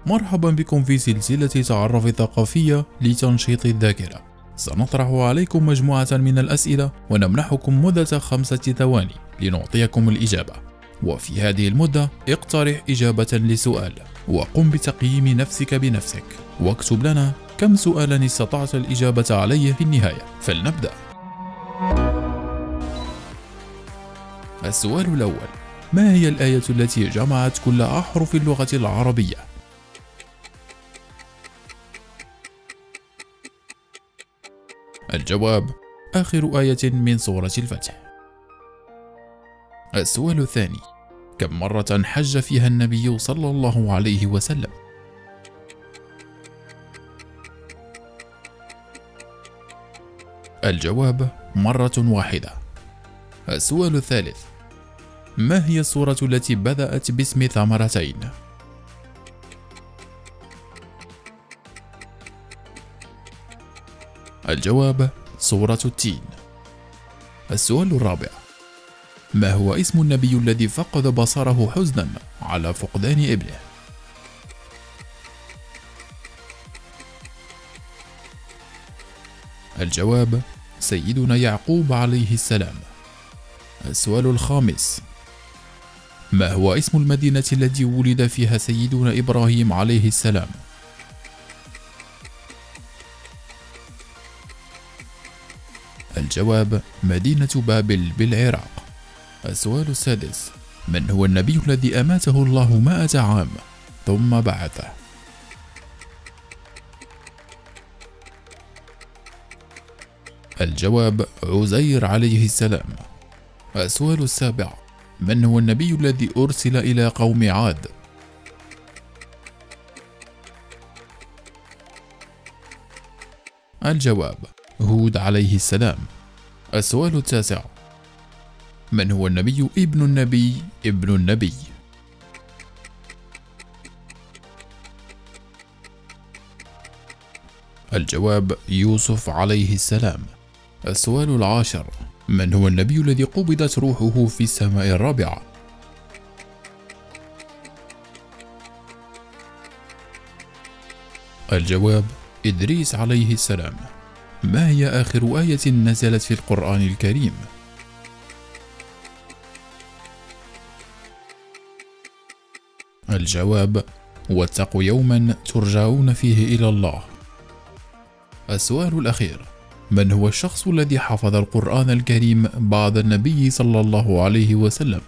مرحبا بكم في سلسلة تعرف ثقافية لتنشيط الذاكرة. سنطرح عليكم مجموعة من الأسئلة ونمنحكم مدة 5 ثواني لنعطيكم الإجابة، وفي هذه المدة اقترح إجابة لسؤال وقم بتقييم نفسك بنفسك، واكتب لنا كم سؤالا استطعت الإجابة عليه في النهاية. فلنبدأ. السؤال الأول: ما هي الآية التي جمعت كل أحرف اللغة العربية؟ الجواب: آخر آية من سورة الفتح. السؤال الثاني: كم مرة حج فيها النبي صلى الله عليه وسلم؟ الجواب: مرة واحدة. السؤال الثالث: ما هي السورة التي بدأت باسم ثمرتين؟ الجواب: سورة التين. السؤال الرابع: ما هو اسم النبي الذي فقد بصره حزنا على فقدان ابنه؟ الجواب: سيدنا يعقوب عليه السلام. السؤال الخامس: ما هو اسم المدينة التي ولد فيها سيدنا إبراهيم عليه السلام؟ الجواب: مدينة بابل بالعراق. السؤال السادس: من هو النبي الذي أماته الله 100 عام ثم بعثه؟ الجواب: عزير عليه السلام. السؤال السابع: من هو النبي الذي أرسل إلى قوم عاد؟ الجواب: هود عليه السلام. السؤال التاسع: من هو النبي ابن النبي ابن النبي؟ الجواب: يوسف عليه السلام. السؤال العاشر: من هو النبي الذي قبضت روحه في السماء الرابعة؟ الجواب: إدريس عليه السلام. ما هي آخر آية نزلت في القرآن الكريم؟ الجواب: واتقوا يوما ترجعون فيه إلى الله. السؤال الأخير: من هو الشخص الذي حفظ القرآن الكريم بعد النبي صلى الله عليه وسلم؟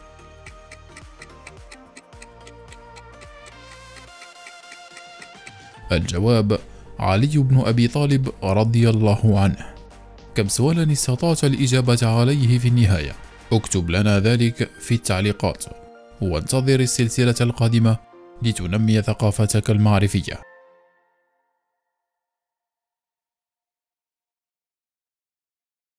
الجواب: علي بن أبي طالب رضي الله عنه. كم سؤالا استطعت الإجابة عليه في النهاية؟ اكتب لنا ذلك في التعليقات، وانتظر السلسلة القادمة لتنمي ثقافتك المعرفية.